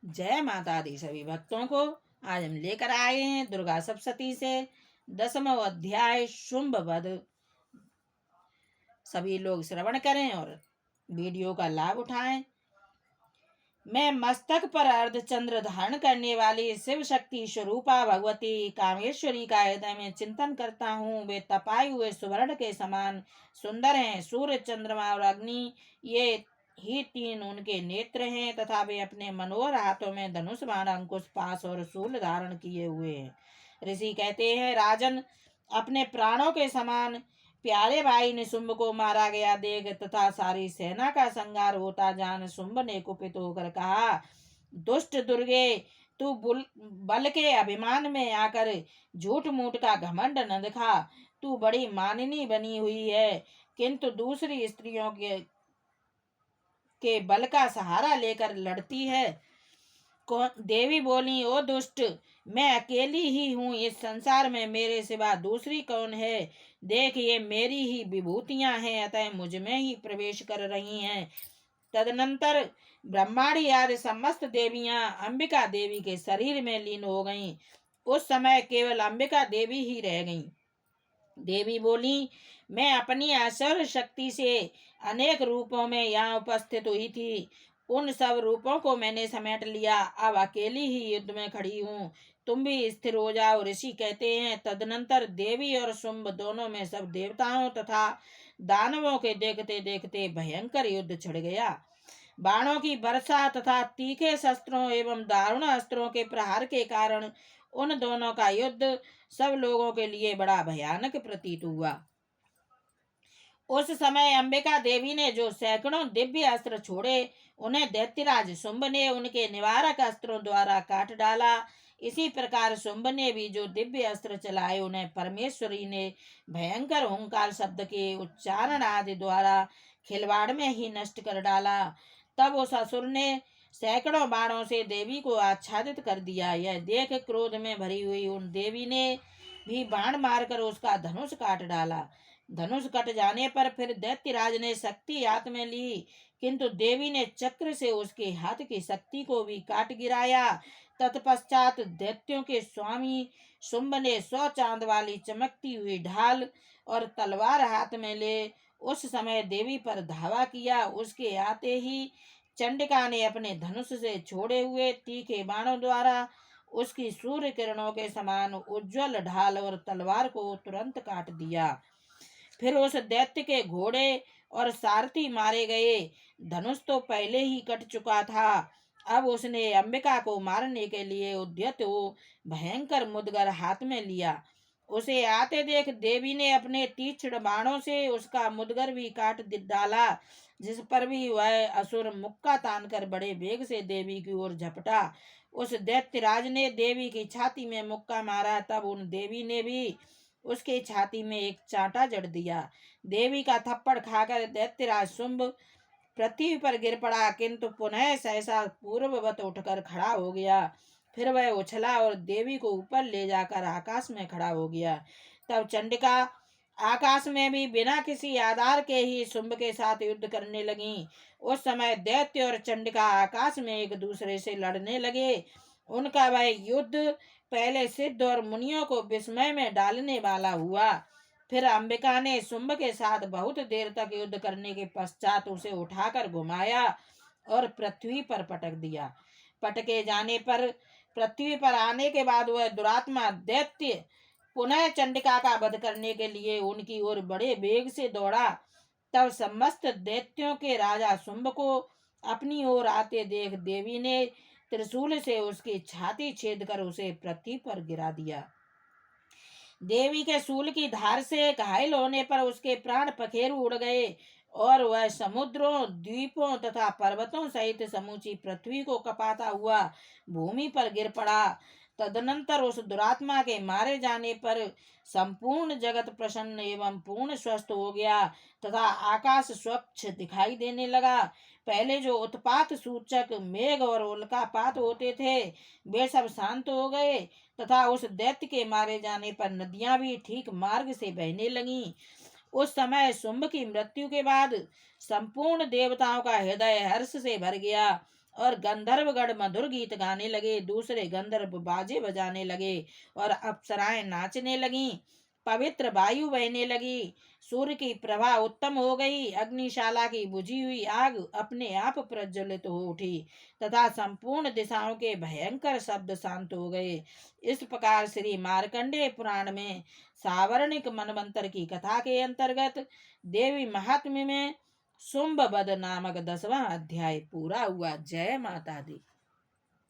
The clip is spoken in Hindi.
जय माता दी सभी भक्तों को। आज हम लेकर आए हैं दुर्गा सप्तशती से 10वां अध्याय शुंभ वध। सभी लोग श्रवण करें और वीडियो का लाभ उठाएं। मैं मस्तक पर अर्धचंद्र धारण करने वाली शिव शक्ति स्वरूपा भगवती कामेश्वरी का हृदय में चिंतन करता हूँ। वे तपाए हुए सुवर्ण के समान सुंदर हैं। सूर्य, चंद्रमा और अग्नि ये ही तीन उनके नेत्र हैं तथा वे अपने मनोहर हाथों में धनुष, बाण, अंकुश, पाश और शूल धारण किए हुए हैं। ऋषि कहते हैं, राजन, अपने प्राणों के समान प्यारे भाई निशुंभ को मारा गया देख तथा सारी सेना का संहार होता जान शुंभ ने कुपित होकर कहा, दुष्ट दुर्गे, तू बल के अभिमान में आकर झूठ मूठ का घमंड न दिखा। तू बड़ी मानिनी बनी हुई है, किंतु दूसरी स्त्रियों के बल का सहारा लेकर लड़ती है। देवी बोली, ओ दुष्ट, मैं अकेली ही हूँ। इस संसार में मेरे सिवा दूसरी कौन है? देख, ये मेरी ही विभूतियां हैं, अतः मुझ में ही प्रवेश कर रही हैं। तदनंतर ब्रह्मांडी आदि समस्त देवियां अंबिका देवी के शरीर में लीन हो गईं। उस समय केवल अंबिका देवी ही रह गईं। देवी बोली, मैं अपनी आश्चर्य शक्ति से अनेक रूपों में यहाँ उपस्थित हुई थी। उन सब रूपों को मैंने समेट लिया। अब अकेली ही युद्ध में खड़ी हूँ। तुम भी स्थिर हो जाओ। ऋषि कहते हैं, तदनंतर देवी और शुंभ दोनों में सब देवताओं तथा दानवों के देखते देखते भयंकर युद्ध छिड़ गया। बाणों की वर्षा तथा तीखे शस्त्रों एवं दारुण अस्त्रों के प्रहार के कारण उन दोनों का युद्ध सब लोगों के लिए बड़ा भयानक प्रतीत हुआ। उस समय अंबिका देवी ने जो सैकड़ों दिव्य अस्त्र छोड़े, उन्हें दैत्यराज शुंभ ने उनके निवारक अस्त्रों द्वारा काट डाला। इसी प्रकार शुंभ ने भी जो दिव्य अस्त्र चलाए, उन्हें परमेश्वरी ने भयंकर हुंकार शब्द के उच्चारण आदि द्वारा खिलवाड़ में ही नष्ट कर डाला। तब उस असुर ने सैकड़ों बाणों से देवी को आच्छादित कर दिया। यह देख क्रोध में भरी हुई उन देवी ने भी बाण मारकर उसका धनुष काट डाला। धनुष कट जाने पर फिर दैत्यराज ने शक्ति हाथ में ली, किंतु देवी ने चक्र से उसके हाथ की शक्ति को भी काट गिराया। तत्पश्चात दैत्यों के स्वामी शुंभ ने 100 चांद वाली चमकती हुई ढाल और तलवार हाथ में ले उस समय देवी पर धावा किया। उसके आते ही चंडिका ने अपने धनुष से छोड़े हुए तीखे बाणों द्वारा उसकी सूर्य किरणों के समान उज्जवल ढाल और तलवार को तुरंत काट दिया। फिर उस दैत्य के घोड़े और सारथी मारे गए। धनुष तो पहले ही कट चुका था। अब उसने अंबिका को मारने के लिए उद्यत हो भयंकर मुदगर हाथ में लिया। उसे आते देख देवी ने अपने तीक्ष्ण बाणों से उसका मुदगर भी काट डाला, जिस पर भी वह असुर मुक्का तानकर बड़े वेग से देवी की ओर झपटा। उस दैत्यराज ने देवी की छाती में मुक्का मारा। तब उन देवी ने भी उसके छाती में एक चांटा जड़ दिया। देवी का थप्पड़ खाकर दैत्यराज शुंभ पृथ्वी पर गिर पड़ा, किंतु पुनः सहसा पूर्ववत उठकर खड़ा हो गया। फिर वह उछला और देवी को ऊपर ले जाकर आकाश में खड़ा हो गया। तब चंडिका आकाश में भी बिना किसी आधार के ही शुंभ के साथ युद्ध करने लगी। उस समय दैत्य और चंडिका आकाश में एक दूसरे से लड़ने लगे। उनका वह युद्ध पहले सिद्ध और मुनियों को विस्मय में डालने वाला हुआ। फिर अंबिका ने शुंभ के साथ बहुत देर तक युद्ध करने के पश्चात उसे उठाकर घुमाया और पृथ्वी पर पटक दिया। पटके जाने पर पृथ्वी पर आने के बाद वह दुरात्मा दैत्य पुनः चंडिका का वध करने के लिए उनकी ओर बड़े वेग से दौड़ा। तब समस्त दैत्यों के राजा शुंभ को अपनी ओर आते देख देवी ने त्रिशूल से उसकी छाती छेद कर उसे पृथ्वी पर गिरा दिया। देवी के शूल की धार से घायल होने पर उसके प्राण पखेरु उड़ गए और वह समुद्रों, द्वीपों तथा पर्वतों सहित समूची पृथ्वी को कपाता हुआ भूमि पर गिर पड़ा। तदनंतर उस दुरात्मा के मारे जाने पर संपूर्ण जगत प्रसन्न एवं पूर्ण स्वस्थ हो गया तथा आकाश स्वच्छ दिखाई देने लगा। पहले जो उत्पात सूचक मेघ और उल्कापात होते थे, वे सब शांत हो गए तथा उस दैत्य के मारे जाने पर नदियां भी ठीक मार्ग से बहने लगीं। उस समय शुंभ की मृत्यु के बाद संपूर्ण देवताओं का हृदय हर्ष से भर गया और गंधर्वगण मधुर गीत गाने लगे, दूसरे गंधर्व बाजे बजाने लगे और अप्सराएं नाचने लगीं। पवित्र वायु बहने लगी, सूर्य की प्रभा उत्तम हो गई, अग्निशाला की बुझी हुई आग अपने आप प्रज्वलित हो उठी तथा संपूर्ण दिशाओं के भयंकर शब्द शांत हो गए। इस प्रकार श्री मार्कंडेय पुराण में सावर्णिक मनवंतर की कथा के अंतर्गत देवी महात्म्य में शुंभवध नामक 10वां अध्याय पूरा हुआ। जय माता दी।